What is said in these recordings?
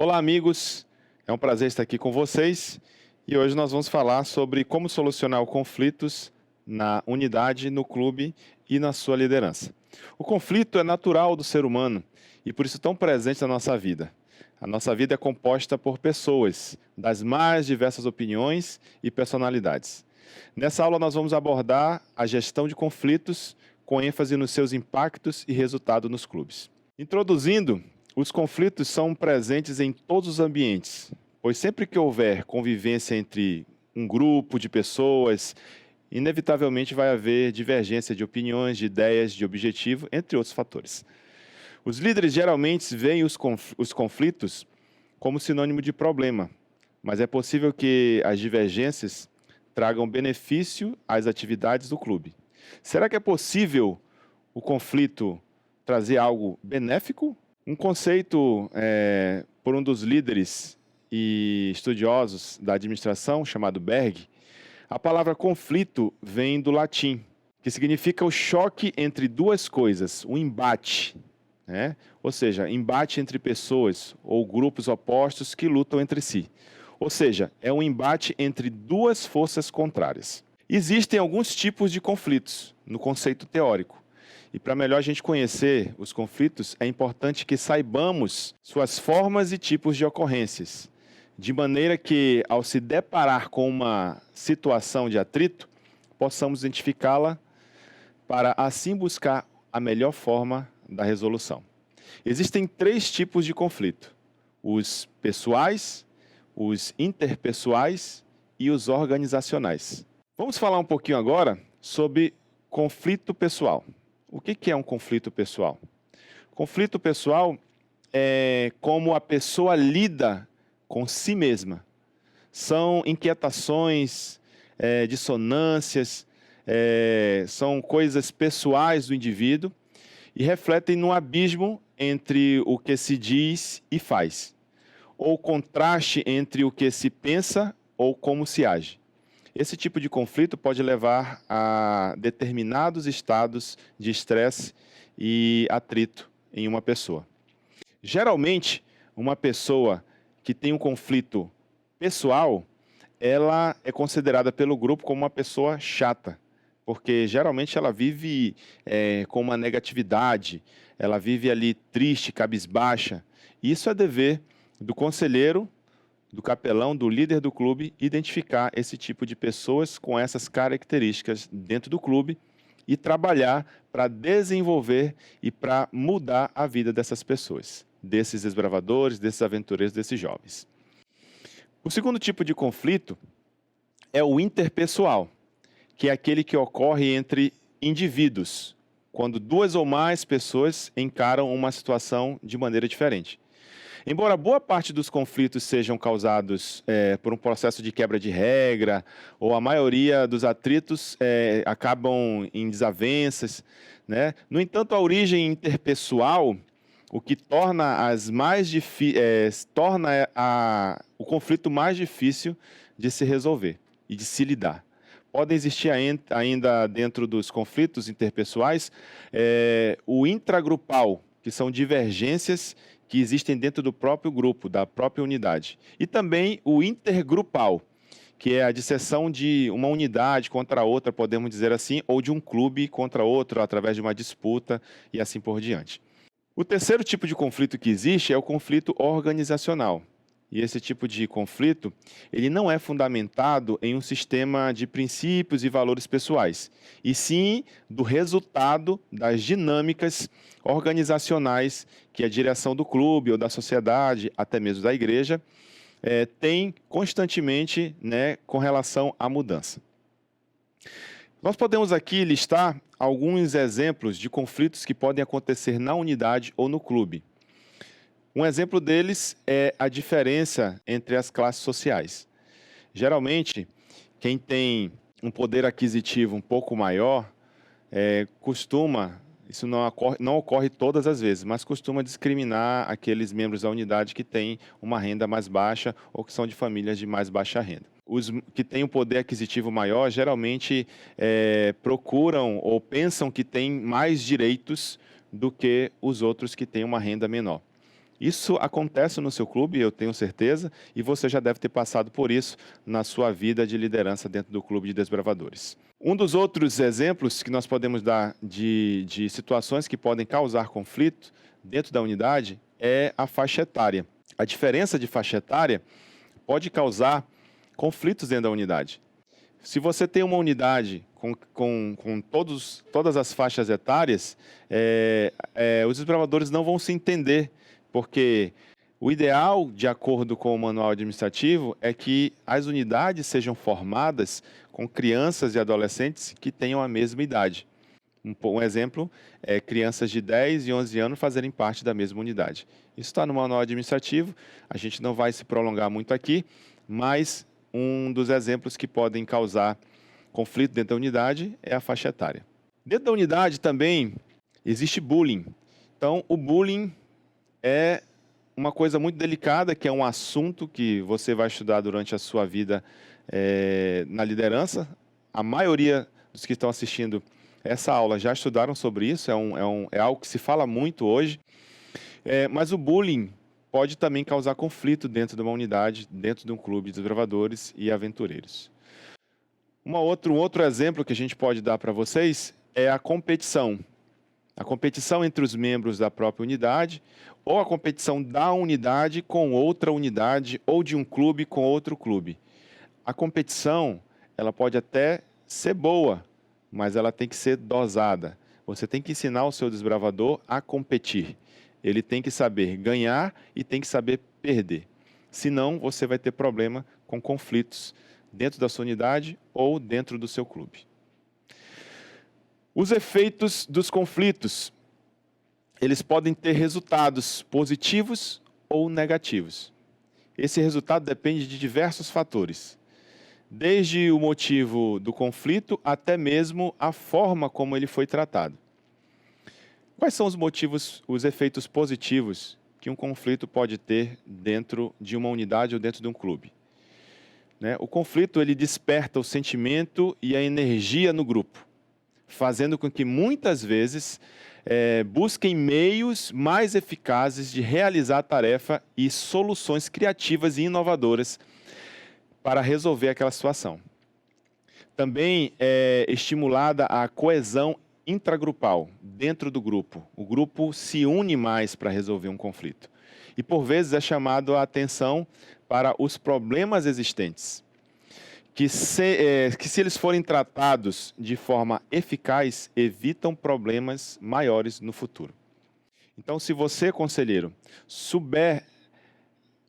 Olá, amigos. É um prazer estar aqui com vocês e hoje nós vamos falar sobre como solucionar conflitos na unidade, no clube e na sua liderança. O conflito é natural do ser humano e por isso tão presente na nossa vida. A nossa vida é composta por pessoas das mais diversas opiniões e personalidades. Nessa aula nós vamos abordar a gestão de conflitos com ênfase nos seus impactos e resultado nos clubes. Introduzindo, os conflitos são presentes em todos os ambientes, pois sempre que houver convivência entre um grupo de pessoas, inevitavelmente vai haver divergência de opiniões, de ideias, de objetivo, entre outros fatores. Os líderes geralmente veem os conflitos como sinônimo de problema, mas é possível que as divergências tragam benefício às atividades do clube. Será que é possível o conflito trazer algo benéfico? Um conceito por um dos líderes e estudiosos da administração, chamado Berg, a palavra conflito vem do latim, que significa o choque entre duas coisas, o embate, né? Ou seja, embate entre pessoas ou grupos opostos que lutam entre si. Ou seja, é um embate entre duas forças contrárias. Existem alguns tipos de conflitos no conceito teórico. E para melhor a gente conhecer os conflitos, é importante que saibamos suas formas e tipos de ocorrências, de maneira que, ao se deparar com uma situação de atrito, possamos identificá-la para assim buscar a melhor forma da resolução. Existem 3 tipos de conflito: os pessoais, os interpessoais e os organizacionais. Vamos falar um pouquinho agora sobre conflito pessoal. O que é um conflito pessoal? Conflito pessoal é como a pessoa lida com si mesma. São inquietações, dissonâncias, são coisas pessoais do indivíduo e refletem no abismo entre o que se diz e faz, ou contraste entre o que se pensa ou como se age. Esse tipo de conflito pode levar a determinados estados de estresse e atrito em uma pessoa. Geralmente, uma pessoa que tem um conflito pessoal, ela é considerada pelo grupo como uma pessoa chata, porque geralmente ela vive com uma negatividade, ela vive ali triste, cabisbaixa. Isso é dever do conselheiro, do capelão, do líder do clube, identificar esse tipo de pessoas com essas características dentro do clube e trabalhar para desenvolver e para mudar a vida dessas pessoas, desses desbravadores, desses aventureiros, desses jovens. O segundo tipo de conflito é o interpessoal, que é aquele que ocorre entre indivíduos, quando 2 ou mais pessoas encaram uma situação de maneira diferente. Embora boa parte dos conflitos sejam causados por um processo de quebra de regra, ou a maioria dos atritos acabam em desavenças, né? No entanto, a origem interpessoal, o que torna o conflito mais difícil de se resolver e de se lidar. Podem existir ainda dentro dos conflitos interpessoais o intragrupal, que são divergências que existem dentro do próprio grupo, da própria unidade. E também o intergrupal, que é a disseção de uma unidade contra outra, podemos dizer assim, ou de um clube contra outro, através de uma disputa e assim por diante. O terceiro tipo de conflito que existe é o conflito organizacional. E esse tipo de conflito, ele não é fundamentado em um sistema de princípios e valores pessoais, e sim do resultado das dinâmicas organizacionais que a direção do clube ou da sociedade, até mesmo da igreja, tem constantemente, né, com relação à mudança. Nós podemos aqui listar alguns exemplos de conflitos que podem acontecer na unidade ou no clube. Um exemplo deles é a diferença entre as classes sociais. Geralmente, quem tem um poder aquisitivo um pouco maior, isso não ocorre todas as vezes, mas costuma discriminar aqueles membros da unidade que têm uma renda mais baixa ou que são de famílias de mais baixa renda. Os que têm um poder aquisitivo maior, geralmente procuram ou pensam que têm mais direitos do que os outros que têm uma renda menor. Isso acontece no seu clube, eu tenho certeza, e você já deve ter passado por isso na sua vida de liderança dentro do clube de desbravadores. Um dos outros exemplos que nós podemos dar de situações que podem causar conflito dentro da unidade é a faixa etária. A diferença de faixa etária pode causar conflitos dentro da unidade. Se você tem uma unidade com todas as faixas etárias, os desbravadores não vão se entender, porque o ideal, de acordo com o manual administrativo, é que as unidades sejam formadas com crianças e adolescentes que tenham a mesma idade. Um exemplo é crianças de 10 e 11 anos fazerem parte da mesma unidade. Isso está no manual administrativo, a gente não vai se prolongar muito aqui, mas um dos exemplos que podem causar conflito dentro da unidade é a faixa etária. Dentro da unidade também existe bullying. Então, o bullying é uma coisa muito delicada, que é um assunto que você vai estudar durante a sua vida na liderança. A maioria dos que estão assistindo essa aula já estudaram sobre isso, é algo que se fala muito hoje. Mas o bullying pode também causar conflito dentro de uma unidade, dentro de um clube de desbravadores e aventureiros. Um outro exemplo que a gente pode dar para vocês é a competição. A competição entre os membros da própria unidade, ou a competição da unidade com outra unidade, ou de um clube com outro clube. A competição, ela pode até ser boa, mas ela tem que ser dosada. Você tem que ensinar o seu desbravador a competir. Ele tem que saber ganhar e tem que saber perder. Senão, você vai ter problema com conflitos dentro da sua unidade ou dentro do seu clube. Os efeitos dos conflitos, eles podem ter resultados positivos ou negativos. Esse resultado depende de diversos fatores, desde o motivo do conflito até mesmo a forma como ele foi tratado. Quais são os efeitos positivos que um conflito pode ter dentro de uma unidade ou dentro de um clube? O conflito ele desperta o sentimento e a energia no grupo, fazendo com que muitas vezes busquem meios mais eficazes de realizar a tarefa e soluções criativas e inovadoras para resolver aquela situação. Também é estimulada a coesão intragrupal dentro do grupo. O grupo se une mais para resolver um conflito. E, por vezes, é chamado a atenção para os problemas existentes, que se eles forem tratados de forma eficaz, evitam problemas maiores no futuro. Então, se você, conselheiro, souber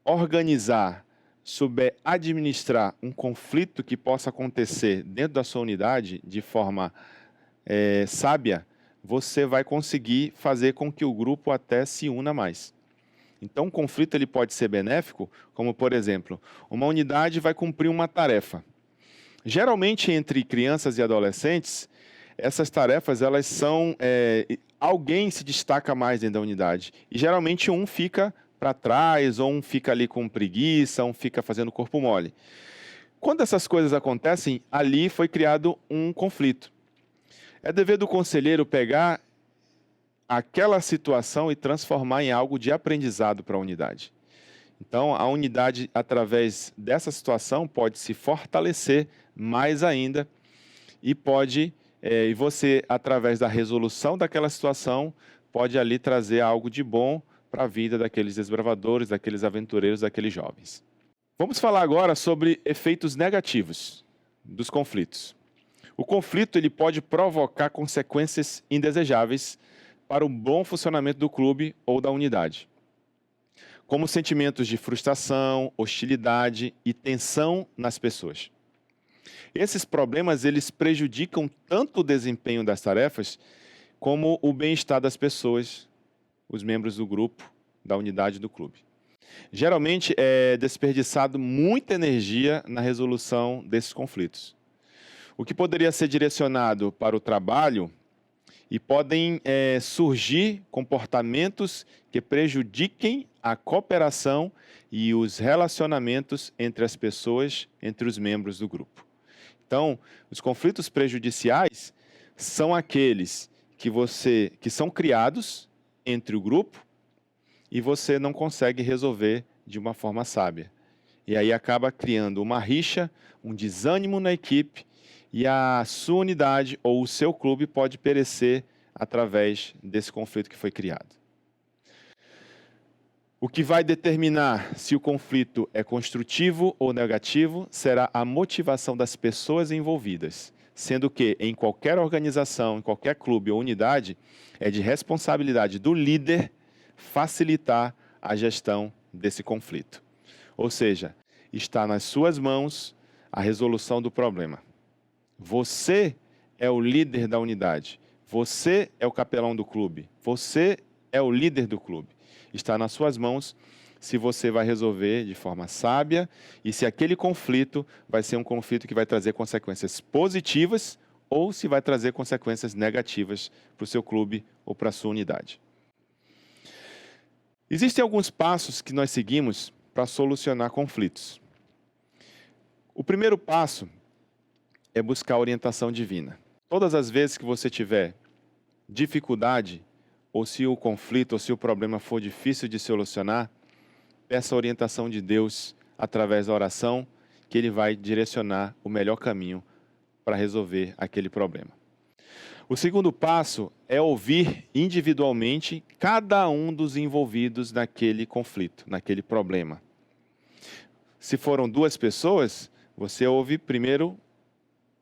organizar, souber administrar um conflito que possa acontecer dentro da sua unidade de forma sábia, você vai conseguir fazer com que o grupo até se una mais. Então, o conflito ele pode ser benéfico, como, por exemplo, uma unidade vai cumprir uma tarefa. Geralmente, entre crianças e adolescentes, essas tarefas elas são... alguém se destaca mais dentro da unidade. E, geralmente, um fica para trás, ou um fica ali com preguiça, um fica fazendo corpo mole. Quando essas coisas acontecem, ali foi criado um conflito. É dever do conselheiro pegar aquela situação e transformar em algo de aprendizado para a unidade. Então, a unidade, através dessa situação, pode se fortalecer mais ainda e você, através da resolução daquela situação, pode ali trazer algo de bom para a vida daqueles desbravadores, daqueles aventureiros, daqueles jovens. Vamos falar agora sobre efeitos negativos dos conflitos. O conflito ele pode provocar consequências indesejáveis para o bom funcionamento do clube ou da unidade, como sentimentos de frustração, hostilidade e tensão nas pessoas. Esses problemas eles prejudicam tanto o desempenho das tarefas, como o bem-estar das pessoas, os membros do grupo, da unidade do clube. Geralmente é desperdiçado muita energia na resolução desses conflitos, o que poderia ser direcionado para o trabalho, e podem surgir comportamentos que prejudiquem a cooperação e os relacionamentos entre as pessoas, entre os membros do grupo. Então, os conflitos prejudiciais são aqueles que são criados entre o grupo e você não consegue resolver de uma forma sábia. E aí acaba criando uma rixa, um desânimo na equipe, e a sua unidade ou o seu clube pode perecer através desse conflito que foi criado. O que vai determinar se o conflito é construtivo ou negativo será a motivação das pessoas envolvidas, sendo que em qualquer organização, em qualquer clube ou unidade, é de responsabilidade do líder facilitar a gestão desse conflito. Ou seja, está nas suas mãos a resolução do problema. Você é o líder da unidade, você é o capelão do clube, você é o líder do clube. Está nas suas mãos se você vai resolver de forma sábia e se aquele conflito vai ser um conflito que vai trazer consequências positivas ou se vai trazer consequências negativas para o seu clube ou para a sua unidade. Existem alguns passos que nós seguimos para solucionar conflitos. O primeiro passo é buscar a orientação divina. Todas as vezes que você tiver dificuldade, ou se o conflito, ou se o problema for difícil de solucionar, peça a orientação de Deus através da oração, que Ele vai direcionar o melhor caminho para resolver aquele problema. O segundo passo é ouvir individualmente cada um dos envolvidos naquele conflito, naquele problema. Se foram 2 pessoas, você ouve primeiro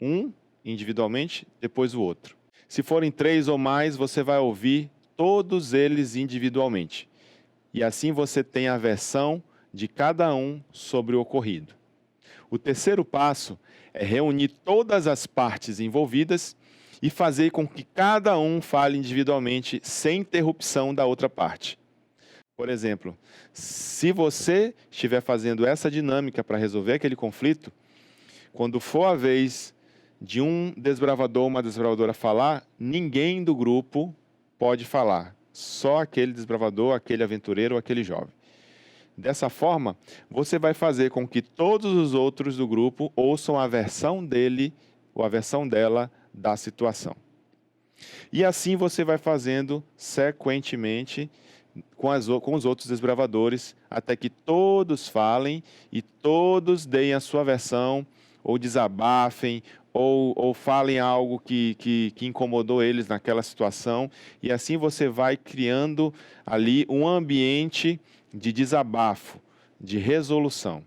um individualmente, depois o outro. Se forem 3 ou mais, você vai ouvir todos eles individualmente. E assim você tem a versão de cada um sobre o ocorrido. O terceiro passo é reunir todas as partes envolvidas e fazer com que cada um fale individualmente sem interrupção da outra parte. Por exemplo, se você estiver fazendo essa dinâmica para resolver aquele conflito, quando for a vez de um desbravador ou uma desbravadora falar, ninguém do grupo pode falar. Só aquele desbravador, aquele aventureiro ou aquele jovem. Dessa forma, você vai fazer com que todos os outros do grupo ouçam a versão dele ou a versão dela da situação. E assim você vai fazendo sequentemente com os outros desbravadores, até que todos falem e todos deem a sua versão, ou desabafem, ou falem algo que incomodou eles naquela situação, e assim você vai criando ali um ambiente de desabafo, de resolução.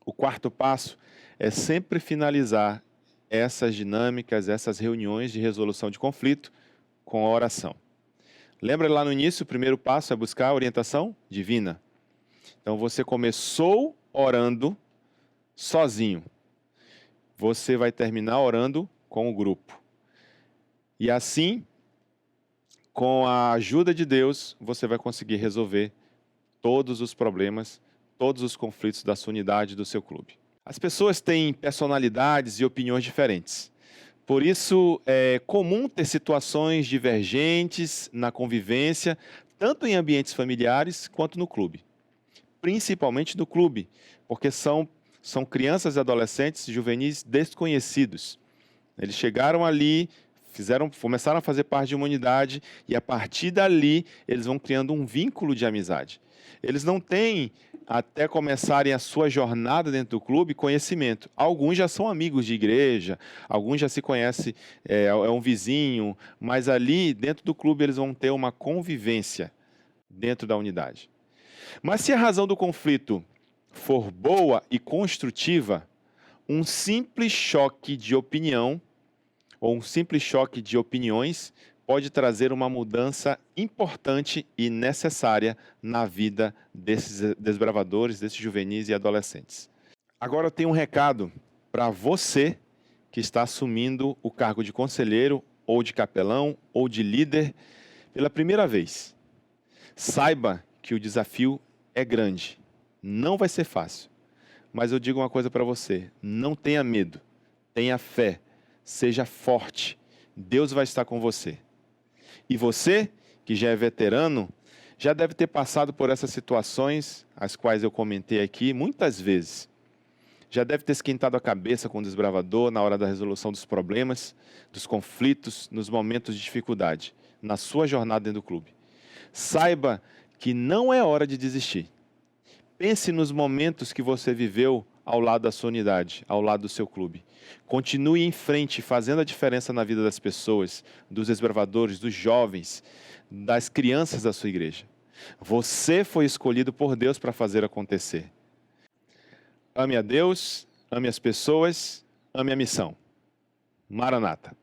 O quarto passo é sempre finalizar essas dinâmicas, essas reuniões de resolução de conflito com a oração. Lembra lá no início, o primeiro passo é buscar a orientação divina. Então você começou orando sozinho. Você vai terminar orando com o grupo. E assim, com a ajuda de Deus, você vai conseguir resolver todos os problemas, todos os conflitos da sua unidade, do seu clube. As pessoas têm personalidades e opiniões diferentes. Por isso, é comum ter situações divergentes na convivência, tanto em ambientes familiares quanto no clube. Principalmente no clube, porque são crianças e adolescentes juvenis desconhecidos. Eles chegaram ali, começaram a fazer parte de uma unidade e a partir dali eles vão criando um vínculo de amizade. Eles não têm, até começarem a sua jornada dentro do clube, conhecimento. Alguns já são amigos de igreja, alguns já se conhecem, é um vizinho, mas ali dentro do clube eles vão ter uma convivência dentro da unidade. Mas se a razão do conflito for boa e construtiva, um simples choque de opinião ou um simples choque de opiniões pode trazer uma mudança importante e necessária na vida desses desbravadores, desses juvenis e adolescentes. Agora eu tenho um recado para você que está assumindo o cargo de conselheiro, ou de capelão, ou de líder pela primeira vez. Saiba que o desafio é grande, não vai ser fácil. Mas eu digo uma coisa para você, não tenha medo, tenha fé, seja forte, Deus vai estar com você. E você, que já é veterano, já deve ter passado por essas situações, as quais eu comentei aqui, muitas vezes. Já deve ter esquentado a cabeça com o desbravador na hora da resolução dos problemas, dos conflitos, nos momentos de dificuldade, na sua jornada dentro do clube. Saiba que não é hora de desistir. Pense nos momentos que você viveu ao lado da sua unidade, ao lado do seu clube. Continue em frente, fazendo a diferença na vida das pessoas, dos desbravadores, dos jovens, das crianças da sua igreja. Você foi escolhido por Deus para fazer acontecer. Ame a Deus, ame as pessoas, ame a missão. Maranata.